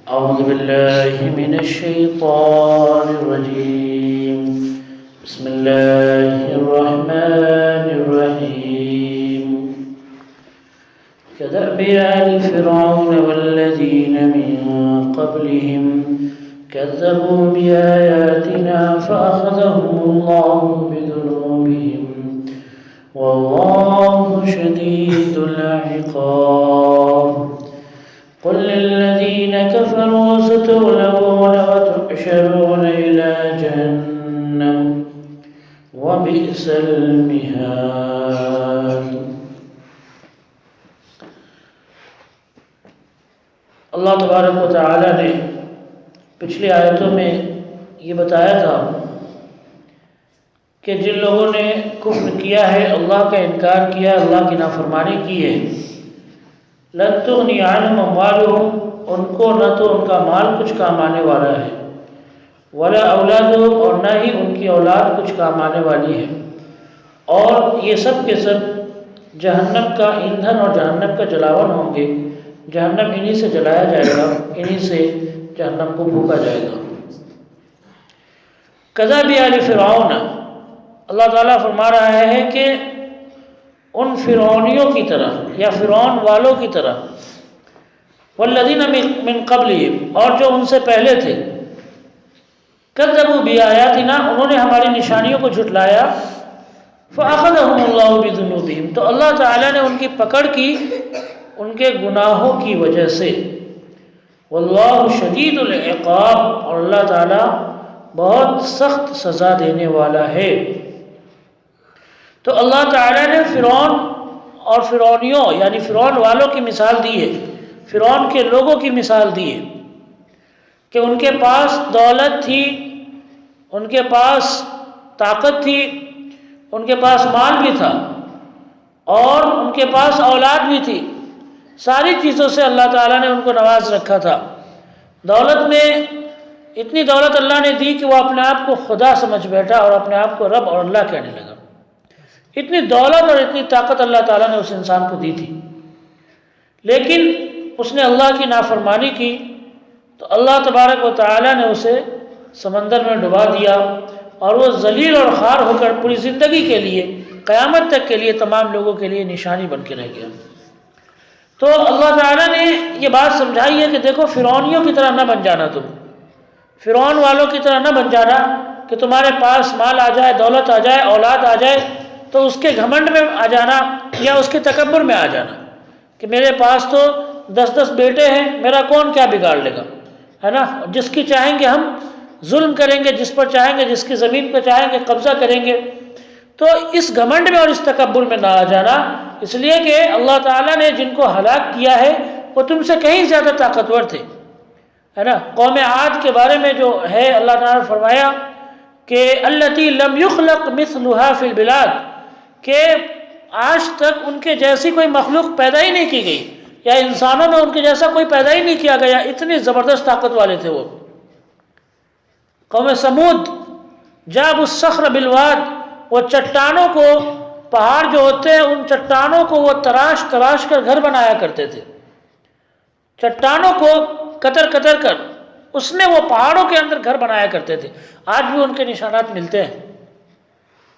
أعوذ بالله من الشيطان الرجيم. بسم الله الرحمن الرحيم. كدأب آل فرعون والذين من قبلهم كذبوا بآياتنا فأخذهم الله بذنوبهم والله شديد العقاب. قل للذين كفروا ستغلبون وتحشرون إلى جهنم وبئس المهاد. اللہ تبارک و تعالی نے پچھلی آیتوں میں یہ بتایا تھا کہ جن لوگوں نے کفر کیا ہے، اللہ کا انکار کیا، اللہ کی نافرمانی کی ہے، لن تغنی عنہم اموالہم، ان کو نہ تو ان کا مال کچھ کام آنے والا ہے، ولا اولادہم، اور نہ ہی ان کی اولاد کچھ کام آنے والی ہے، اور یہ سب کے سب جہنم کا ایندھن اور جہنم کا جلاون ہوں گے. جہنم انہی سے جلایا جائے گا، انہی سے جہنم کو پھونکا جائے گا. کذب آل فرعون، اللہ تعالیٰ فرما رہا ہے کہ ان فرعونیوں کی طرح یا فرعون والوں کی طرح، والذین من قبلہم، اور جو ان سے پہلے تھے، کذبوا بآیاتنا، انہوں نے ہماری نشانیوں کو جھٹلایا، فأخذہم اللہ بذنوبہم، تو اللہ تعالیٰ نے ان کی پکڑ کی ان کے گناہوں کی وجہ سے. واللہ شدید العقاب، اور اللہ تعالیٰ بہت سخت سزا دینے والا ہے. تو اللہ تعالیٰ نے فرعون اور فرعونیوں یعنی فرعون والوں کی مثال دی ہے، فرعون کے لوگوں کی مثال دی ہے کہ ان کے پاس دولت تھی، ان کے پاس طاقت تھی، ان کے پاس مال بھی تھا، اور ان کے پاس اولاد بھی تھی. ساری چیزوں سے اللہ تعالیٰ نے ان کو نواز رکھا تھا. دولت میں اتنی دولت اللہ نے دی کہ وہ اپنے آپ کو خدا سمجھ بیٹھا اور اپنے آپ کو رب اور اللہ کہنے لگا. اتنی دولت اور اتنی طاقت اللہ تعالیٰ نے اس انسان کو دی تھی، لیکن اس نے اللہ کی نافرمانی کی تو اللہ تبارک و تعالیٰ نے اسے سمندر میں ڈبا دیا، اور وہ ذلیل اور خوار ہو کر پوری زندگی کے لیے، قیامت تک کے لیے، تمام لوگوں کے لیے نشانی بن کے رہ گیا. تو اللہ تعالیٰ نے یہ بات سمجھائی ہے کہ دیکھو، فرعونیوں کی طرح نہ بن جانا، تم فرعون والوں کی طرح نہ بن جانا کہ تمہارے پاس مال آ جائے، دولت آ جائے، اولاد آ جائے تو اس کے گھمنڈ میں آ جانا یا اس کے تکبر میں آ جانا کہ میرے پاس تو 10 بیٹے ہیں، میرا کون کیا بگاڑ لے گا، ہے نا. جس کی چاہیں گے ہم ظلم کریں گے، جس پر چاہیں گے، جس کی زمین پر چاہیں گے قبضہ کریں گے. تو اس گھمنڈ میں اور اس تکبر میں نہ آ جانا، اس لیے کہ اللہ تعالیٰ نے جن کو ہلاک کیا ہے وہ تم سے کہیں زیادہ طاقتور تھے، ہے نا. قوم عاد کے بارے میں جو ہے، اللہ تعالیٰ نے فرمایا کہ التی لم یخلق مثلها فی البلاد، کہ آج تک ان کے جیسی کوئی مخلوق پیدا ہی نہیں کی گئی، یا انسانوں میں ان کے جیسا کوئی پیدا ہی نہیں کیا گیا. اتنی زبردست طاقت والے تھے وہ. قوم سمود جابوا الصخر بالواد، وہ چٹانوں کو، پہاڑ جو ہوتے ہیں ان چٹانوں کو وہ تراش تراش کر گھر بنایا کرتے تھے. چٹانوں کو کتر کتر کر اس میں وہ پہاڑوں کے اندر گھر بنایا کرتے تھے. آج بھی ان کے نشانات ملتے ہیں.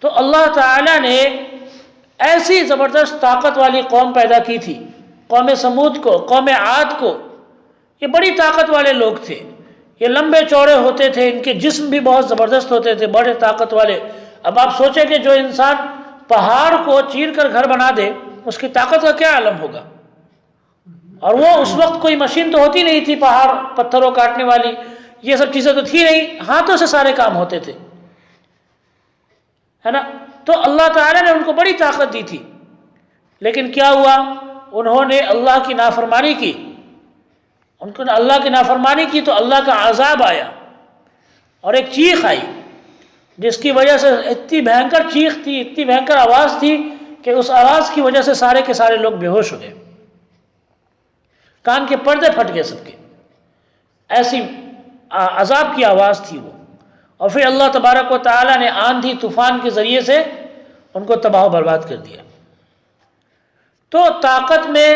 تو اللہ تعالیٰ نے ایسی زبردست طاقت والی قوم پیدا کی تھی، قوم سمود کو، قوم عاد کو. یہ بڑی طاقت والے لوگ تھے، یہ لمبے چوڑے ہوتے تھے، ان کے جسم بھی بہت زبردست ہوتے تھے، بڑے طاقت والے. اب آپ سوچیں کہ جو انسان پہاڑ کو چیر کر گھر بنا دے، اس کی طاقت کا کیا عالم ہوگا. اور وہ اس وقت کوئی مشین تو ہوتی نہیں تھی پہاڑ پتھروں کاٹنے والی، یہ سب چیزیں تو تھی نہیں، ہاتھوں سے سارے کام ہوتے تھے، ہے نا. تو اللہ تعالیٰ نے ان کو بڑی طاقت دی تھی، لیکن کیا ہوا، انہوں نے اللہ کی نافرمانی کی. ان کو اللہ کی نافرمانی کی تو اللہ کا عذاب آیا، اور ایک چیخ آئی جس کی وجہ سے اتنی بھینکر چیخ تھی، اتنی بھینکر آواز تھی کہ اس آواز کی وجہ سے سارے کے سارے لوگ بے ہوش ہو گئے، کان کے پردے پھٹ گئے سب کے. ایسی عذاب کی آواز تھی وہ. اور پھر اللہ تبارک و تعالیٰ نے آندھی طوفان کے ذریعے سے ان کو تباہ و برباد کر دیا. تو طاقت میں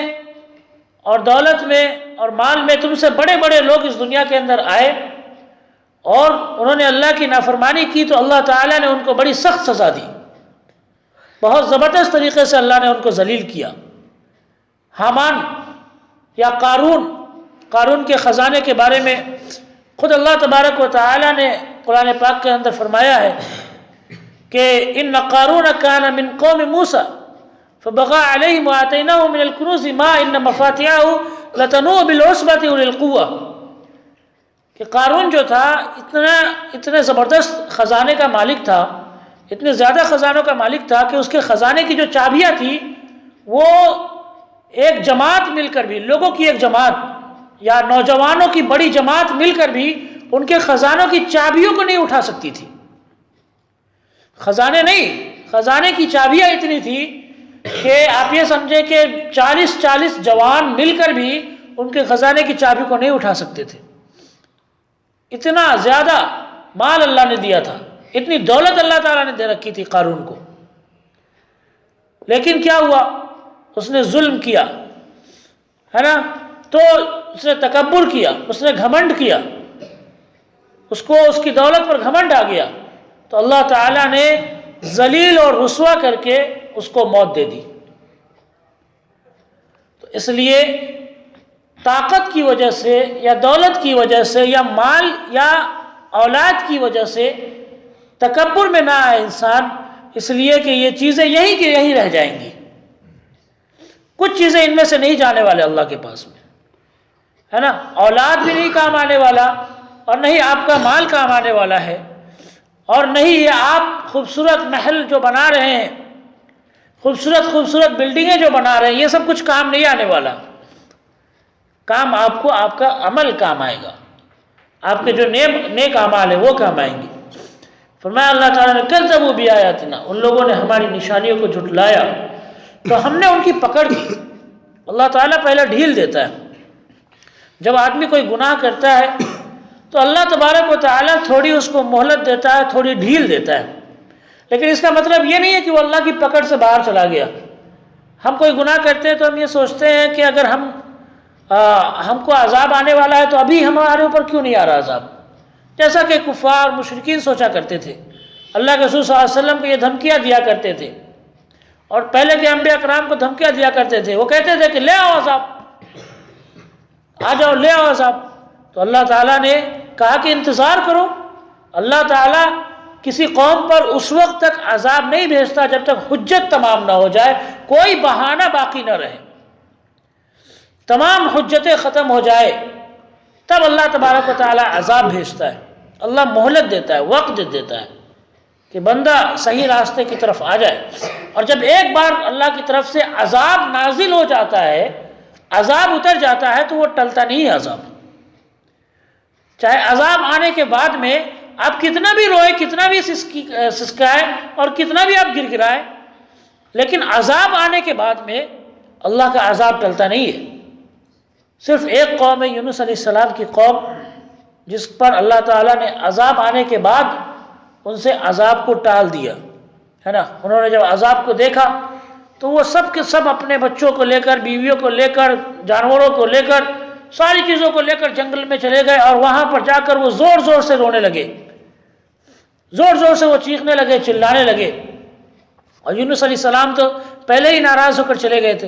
اور دولت میں اور مال میں تم سے بڑے بڑے لوگ اس دنیا کے اندر آئے اور انہوں نے اللہ کی نافرمانی کی تو اللہ تعالیٰ نے ان کو بڑی سخت سزا دی، بہت زبردست طریقے سے اللہ نے ان کو ذلیل کیا۔ حامان یا قارون کے خزانے کے بارے میں خود اللہ تبارک و تعالیٰ نے قرآن پاک کے اندر فرمایا ہے کہ ان قارون کان من قوم موسیٰ فبغى عليهم وآتيناه من الكنوز ما ان مفاتحه لتنوء بالعصبة أولي القوة، کہ قارون جو تھا اتنے زبردست خزانے کا مالک تھا، اتنے زیادہ خزانوں کا مالک تھا کہ اس کے خزانے کی جو چابیاں تھی وہ ایک جماعت مل کر بھی، لوگوں کی ایک جماعت یا نوجوانوں کی بڑی جماعت مل کر بھی ان کے خزانوں کی چابیوں کو نہیں اٹھا سکتی تھی۔ خزانے نہیں، خزانے کی چابیاں اتنی تھی کہ آپ یہ سمجھے کہ 40 جوان مل کر بھی ان کے خزانے کی چابی کو نہیں اٹھا سکتے تھے۔ اتنا زیادہ مال اللہ نے دیا تھا، اتنی دولت اللہ تعالیٰ نے دے رکھی تھی قارون کو، لیکن کیا ہوا؟ اس نے ظلم کیا، ہے نا، تو اس نے تکبر کیا، اس نے گھمنڈ کیا، اس کو اس کی دولت پر گھمنڈ آ گیا، تو اللہ تعالیٰ نے ذلیل اور رسوا کر کے اس کو موت دے دی۔ تو اس لیے طاقت کی وجہ سے یا دولت کی وجہ سے یا مال یا اولاد کی وجہ سے تکبر میں نہ آئے انسان، اس لیے کہ یہ چیزیں یہیں کی یہیں رہ جائیں گی، کچھ چیزیں ان میں سے نہیں جانے والے اللہ کے پاس میں، ہے نا۔ اولاد بھی نہیں کام آنے والا، اور نہیں آپ کا مال کام آنے والا ہے، اور نہیں یہ آپ خوبصورت محل جو بنا رہے ہیں، خوبصورت بلڈنگیں جو بنا رہے ہیں، یہ سب کچھ کام نہیں آنے والا۔ کام آپ کو آپ کا عمل کام آئے گا، آپ کے جو نیک اعمال ہیں وہ کام آئیں گے۔ فرمایا اللہ تعالیٰ نے کذبوا بآیاتنا، ان لوگوں نے ہماری نشانیوں کو جھٹلایا تو ہم نے ان کی پکڑ کی۔ اللہ تعالیٰ پہلے ڈھیل دیتا ہے، جب آدمی کوئی گناہ کرتا ہے تو اللہ تبارک و تعالیٰ تھوڑی اس کو مہلت دیتا ہے، تھوڑی ڈھیل دیتا ہے، لیکن اس کا مطلب یہ نہیں ہے کہ وہ اللہ کی پکڑ سے باہر چلا گیا۔ ہم کوئی گناہ کرتے ہیں تو ہم یہ سوچتے ہیں کہ اگر ہم کو عذاب آنے والا ہے تو ابھی ہمارے اوپر کیوں نہیں آ رہا عذاب، جیسا کہ کفار مشرکین سوچا کرتے تھے۔ اللہ کے رسول صلی اللہ علیہ وسلم کو یہ دھمکیاں دیا کرتے تھے، اور پہلے کے انبیاء کرام کو دھمکیاں دیا کرتے تھے، وہ کہتے تھے کہ لے آؤ عذاب، آ جاؤ لے آؤ عذاب۔ تو اللہ تعالیٰ نے کہا کہ انتظار کرو، اللہ تعالیٰ کسی قوم پر اس وقت تک عذاب نہیں بھیجتا جب تک حجت تمام نہ ہو جائے، کوئی بہانہ باقی نہ رہے، تمام حجتیں ختم ہو جائے تب اللہ تبارک و تعالیٰ عذاب بھیجتا ہے۔ اللہ مہلت دیتا ہے، وقت دیتا ہے کہ بندہ صحیح راستے کی طرف آ جائے، اور جب ایک بار اللہ کی طرف سے عذاب نازل ہو جاتا ہے، عذاب اتر جاتا ہے، تو وہ ٹلتا نہیں ہے عذاب۔ چاہے عذاب آنے کے بعد میں آپ کتنا بھی روئے، کتنا بھی سسکائے اور کتنا بھی آپ گر گرائے، لیکن عذاب آنے کے بعد میں اللہ کا عذاب ٹلتا نہیں ہے۔ صرف ایک قوم ہے یونس علیہ السلام کی قوم، جس پر اللہ تعالیٰ نے عذاب آنے کے بعد ان سے عذاب کو ٹال دیا، ہے نا۔ انہوں نے جب عذاب کو دیکھا تو وہ سب کے سب اپنے بچوں کو لے کر، بیویوں کو لے کر، جانوروں کو لے کر، ساری چیزوں کو لے کر جنگل میں چلے گئے، اور وہاں پر جا کر وہ زور زور سے رونے لگے، زور زور سے وہ چیخنے لگے، چلانے لگے۔ اور یونس علیہ السلام تو پہلے ہی ناراض ہو کر چلے گئے تھے،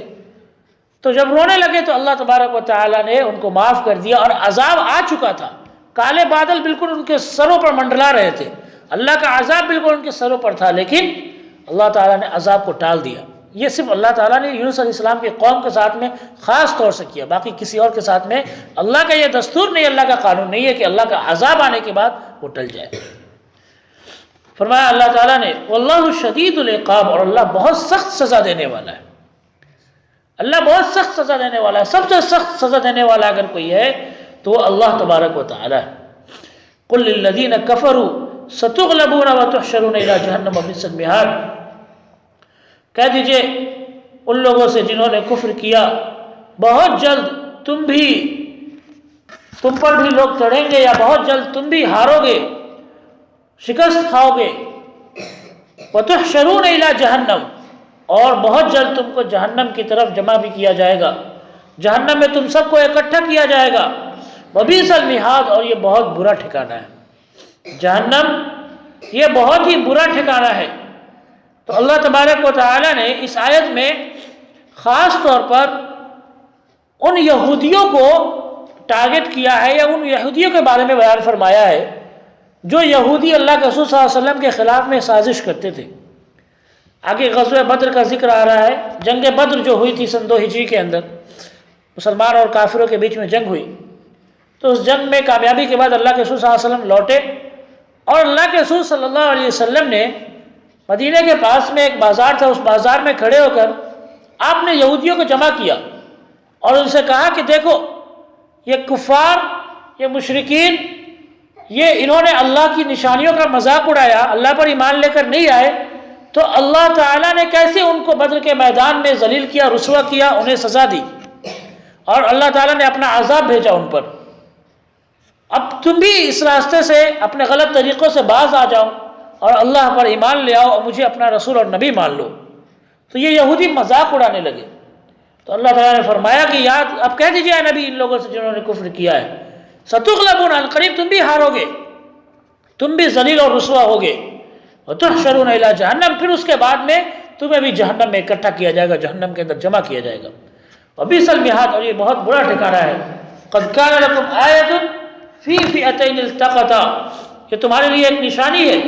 تو جب رونے لگے تو اللہ تبارک و تعالیٰ نے ان کو معاف کر دیا، اور عذاب آ چکا تھا، کالے بادل بالکل ان کے سروں پر منڈلا رہے تھے، اللہ کا عذاب بالکل ان کے سروں پر تھا، لیکن اللہ تعالیٰ نے عذاب کو ٹال دیا۔ یہ صرف اللہ تعالیٰ نے یونس علیہ السلام کی قوم کے ساتھ میں خاص طور سے کیا، باقی کسی اور کے ساتھ میں اللہ کا یہ دستور نہیں، اللہ کا قانون نہیں ہے کہ اللہ کا عذاب آنے کے بعد وہ ٹل جائے۔ فرمایا اللہ تعالیٰ نے واللہ شدید العقاب، اور اللہ بہت سخت سزا دینے والا ہے، اللہ بہت سخت سزا دینے والا ہے۔ سب سے سخت سزا دینے والا اگر کوئی ہے تو وہ اللہ تبارک و تعالیٰ ہے۔ قل للذین کفروا ستغلبون وتحشرون الی جہنم بئس المہاد، کہہ دیجئے ان لوگوں سے جنہوں نے کفر کیا، بہت جلد تم پر بھی لوگ چڑھیں گے، یا بہت جلد تم بھی ہارو گے، شکست کھاؤ گے۔ وتحشرون الی جہنم، اور بہت جلد تم کو جہنم کی طرف جمع بھی کیا جائے گا۔ جہنم میں تم سب کو اکٹھا کیا جائے گا، وبئس المہاد، اور یہ بہت برا ٹھکانہ ہے، جہنم یہ بہت ہی برا ٹھکانہ ہے۔ تو اللہ تبارک و تعالی نے اس آیت میں خاص طور پر ان یہودیوں کو ٹارگٹ کیا ہے، یا ان یہودیوں کے بارے میں بیان فرمایا ہے جو یہودی اللہ کے رسول صلی اللہ علیہ وسلم کے خلاف میں سازش کرتے تھے۔ آگے غزوہ بدر کا ذکر آ رہا ہے، جنگ بدر جو ہوئی تھی سن 2 ہجری کے اندر، مسلمان اور کافروں کے بیچ میں جنگ ہوئی، تو اس جنگ میں کامیابی کے بعد اللہ کے رسول صلی اللہ علیہ وسلم لوٹے، اور اللہ کے رسول صلی اللہ علیہ وسلم نے مدینہ کے پاس میں ایک بازار تھا، اس بازار میں کھڑے ہو کر آپ نے یہودیوں کو جمع کیا اور ان سے کہا کہ دیکھو یہ کفار، یہ مشرکین، یہ انہوں نے اللہ کی نشانیوں کا مذاق اڑایا، اللہ پر ایمان لے کر نہیں آئے، تو اللہ تعالیٰ نے کیسے ان کو بدر کے میدان میں ذلیل کیا، رسوا کیا، انہیں سزا دی، اور اللہ تعالیٰ نے اپنا عذاب بھیجا ان پر۔ اب تم بھی اس راستے سے اپنے غلط طریقوں سے باز آ جاؤ اور اللہ پر ایمان لے آؤ اور مجھے اپنا رسول اور نبی مان لو۔ تو یہ یہودی مذاق اڑانے لگے، تو اللہ تعالیٰ نے فرمایا کہ یاد اب کہہ دیجیے اے نبی ان لوگوں سے جنہوں نے کفر کیا ہے، ستغلبون، عن قریب تم بھی ہارو گے، تم بھی ذلیل اور رسوا ہوگے، وتحشرون الی جہنم، پھر اس کے بعد میں تمہیں بھی جہنم میں اکٹھا کیا جائے گا، جہنم کے اندر جمع کیا جائے گا، وبئس المہاد، اور یہ بہت برا ٹھکانہ ہے۔ قد کان لکم آیۃ فی فئتین التقطا، یہ تمہارے لیے ایک نشانی ہے،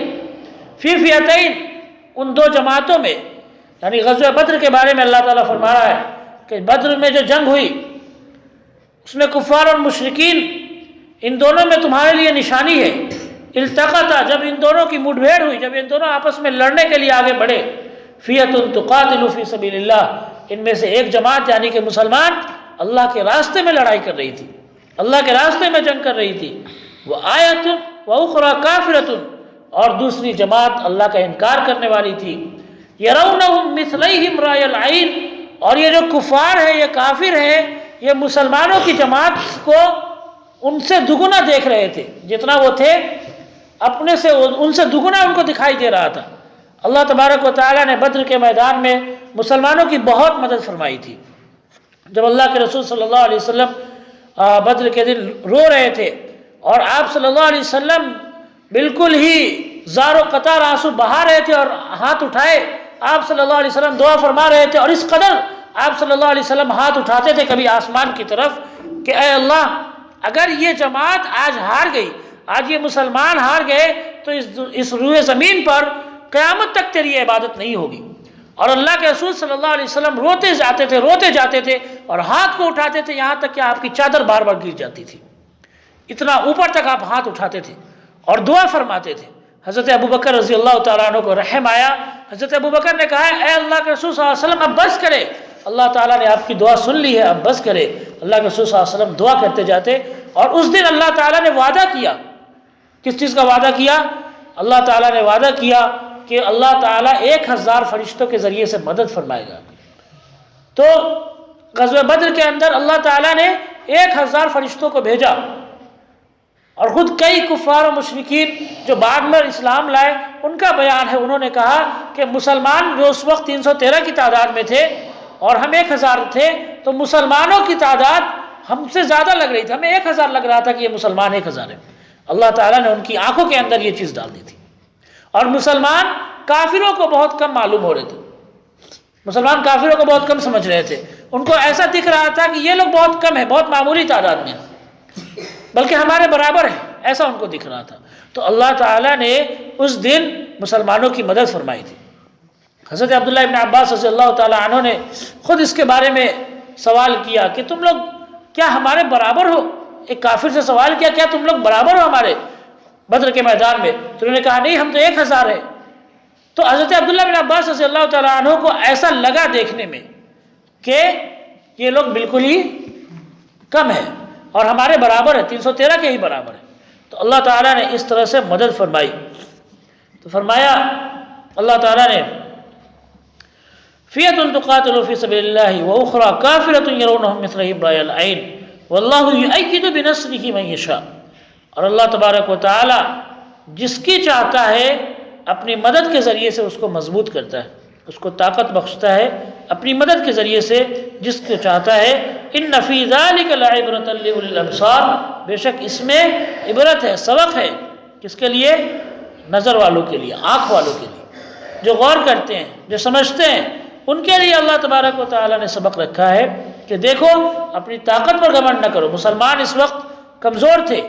فی فئتین، ان 2 جماعتوں میں، یعنی غزوہ بدر کے بارے میں اللہ تعالیٰ فرما رہا ہے کہ بدر میں جو جنگ ہوئی اس میں کفار اور مشرکین، ان دونوں میں تمہارے لیے نشانی ہے۔ التقطا، جب ان دونوں کی مٹ بھیڑ ہوئی، جب ان دونوں آپس میں لڑنے کے لیے آگے بڑھے، فئۃ تقاتل فی سبیل اللہ، ان میں سے ایک جماعت یعنی کہ مسلمان اللہ کے راستے میں لڑائی کر رہی تھی، اللہ کے راستے میں جنگ کر رہی تھی، وآیۃ واخری کافرۃ، اور دوسری جماعت اللہ کا انکار کرنے والی تھی، یرونہم مثلیہم رأی العین، اور یہ جو کفار ہے، یہ کافر ہے، یہ مسلمانوں کی جماعت کو ان سے دگنا دیکھ رہے تھے، جتنا وہ تھے اپنے سے ان سے دگنا ان کو دکھائی دے رہا تھا۔ اللہ تبارک و تعالیٰ نے بدر کے میدان میں مسلمانوں کی بہت مدد فرمائی تھی۔ جب اللہ کے رسول صلی اللہ علیہ وسلم بدر کے دن رو رہے تھے اور آپ صلی اللہ علیہ وسلم بالکل ہی زار و قطار آنسو بہا رہے تھے اور ہاتھ اٹھائے آپ صلی اللہ علیہ وسلم دعا فرما رہے تھے، اور اس قدر آپ صلی اللہ علیہ وسلم ہاتھ اٹھاتے تھے کبھی آسمان کی طرف کہ اے اللہ، اگر یہ جماعت آج ہار گئی، آج یہ مسلمان ہار گئے، تو اس روئے زمین پر قیامت تک تیری عبادت نہیں ہوگی۔ اور اللہ کے رسول صلی اللہ علیہ وسلم روتے جاتے تھے اور ہاتھ کو اٹھاتے تھے، یہاں تک کہ آپ کی چادر بار بار گر جاتی تھی، اتنا اوپر تک آپ ہاتھ اٹھاتے تھے اور دعا فرماتے تھے۔ حضرت ابوبکر رضی اللہ تعالیٰ عنہ کو رحم آیا، حضرت ابوبکر نے کہا اے اللہ کے رسول صلی اللہ علیہ وسلم اب بس کرے، اللہ تعالیٰ نے آپ کی دعا سن لی ہے، اب بس کرے۔ اللہ کے رسول صلی اللہ علیہ وسلم دعا کرتے جاتے، اور اس دن اللہ تعالیٰ نے وعدہ کیا، کس چیز کا وعدہ کیا؟ اللہ تعالیٰ نے وعدہ کیا کہ اللہ تعالیٰ 1000 فرشتوں کے ذریعے سے مدد فرمائے گا۔ تو غزوہ بدر کے اندر اللہ تعالیٰ نے 1000 فرشتوں کو بھیجا، اور خود کئی کفار و مشرکین جو بعد میں اسلام لائے ان کا بیان ہے، انہوں نے کہا کہ مسلمان جو اس وقت 313 کی تعداد میں تھے اور ہم 1000 تھے، تو مسلمانوں کی تعداد ہم سے زیادہ لگ رہی تھی، ہمیں 1000 لگ رہا تھا کہ یہ مسلمان 1000 ہے۔ اللہ تعالیٰ نے ان کی آنکھوں کے اندر یہ چیز ڈال دی تھی، اور مسلمان کافروں کو بہت کم معلوم ہو رہے تھے، مسلمان کافروں کو بہت کم سمجھ رہے تھے، ان کو ایسا دکھ رہا تھا کہ یہ لوگ بہت کم ہیں، بہت معمولی تعداد میں ہیں، بلکہ ہمارے برابر ہیں، ایسا ان کو دکھ رہا تھا۔ تو اللہ تعالیٰ نے اس دن مسلمانوں کی مدد فرمائی تھی۔ حضرت عبداللہ ابن عباس رضی اللہ تعالیٰ عنہ نے خود اس کے بارے میں سوال کیا کہ تم لوگ کیا ہمارے برابر ہو؟ ایک کافر سے سوال کیا کیا تم لوگ برابر ہو ہمارے بدر کے میدان میں؟ تو انہوں نے کہا نہیں، ہم تو 1000 ہیں۔ تو حضرت عبداللہ ابن عباس رضی اللہ تعالیٰ عنہ کو ایسا لگا دیکھنے میں کہ یہ لوگ بالکل ہی کم ہیں اور ہمارے برابر ہے، 313 کے ہی برابر ہے۔ تو اللہ تعالیٰ نے اس طرح سے مدد فرمائی۔ تو فرمایا اللہ تعالیٰ نے فئۃ تقاتل فی سبیل اللہ واخری کافرۃ یرونہم مثلہم رأی العین واللہ یؤید بنصرہ من یشاء، اور اللہ تبارک و تعالیٰ جس کی چاہتا ہے اپنی مدد کے ذریعے سے اس کو مضبوط کرتا ہے، اس کو طاقت بخشتا ہے اپنی مدد کے ذریعے سے جس کو چاہتا ہے۔ ان فی ذلک لعبرۃ لأولی الابصار، بے شک اس میں عبرت ہے، سبق ہے، کس کے لیے؟ نظر والوں کے لیے، آنکھ والوں کے لیے، جو غور کرتے ہیں، جو سمجھتے ہیں، ان کے لیے اللہ تبارک و تعالیٰ نے سبق رکھا ہے کہ دیکھو اپنی طاقت پر گھمنڈ نہ کرو۔ مسلمان اس وقت کمزور تھے،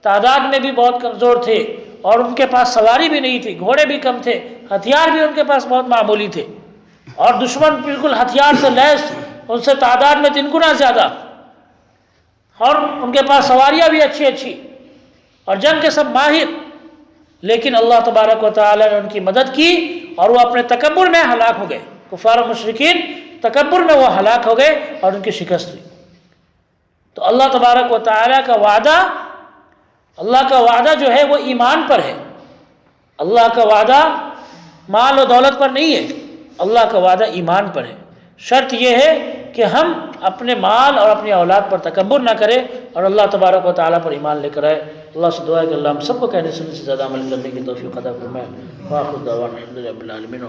تعداد میں بھی بہت کمزور تھے، اور ان کے پاس سواری بھی نہیں تھی، گھوڑے بھی کم تھے، ہتھیار بھی ان کے پاس بہت معمولی تھے، اور دشمن بالکل ہتھیار سے لیس، ان سے تعداد میں 3 گنا زیادہ، اور ان کے پاس سواریاں بھی اچھی اچھی، اور جنگ کے سب ماہر، لیکن اللہ تبارک و تعالیٰ نے ان کی مدد کی، اور وہ اپنے تکبر میں ہلاک ہو گئے۔ کفار و مشرکین تکبر میں وہ ہلاک ہو گئے اور ان کی شکست ہوئی۔ تو اللہ تبارک و تعالیٰ کا وعدہ، اللہ کا وعدہ جو ہے وہ ایمان پر ہے۔ اللہ کا وعدہ مال و دولت پر نہیں ہے، اللہ کا وعدہ ایمان پر ہے۔ شرط یہ ہے کہ ہم اپنے مال اور اپنی اولاد پر تکبر نہ کریں، اور اللہ تبارک و تعالیٰ پر ایمان لے کر آئے۔ اللہ سے دعا ہے کہ اللہ ہم سب کو کہنے سننے سے زیادہ عمل کرنے کی توفیق عطا فرمائے۔ وآخر دعوانا الحمد للہ رب العالمین۔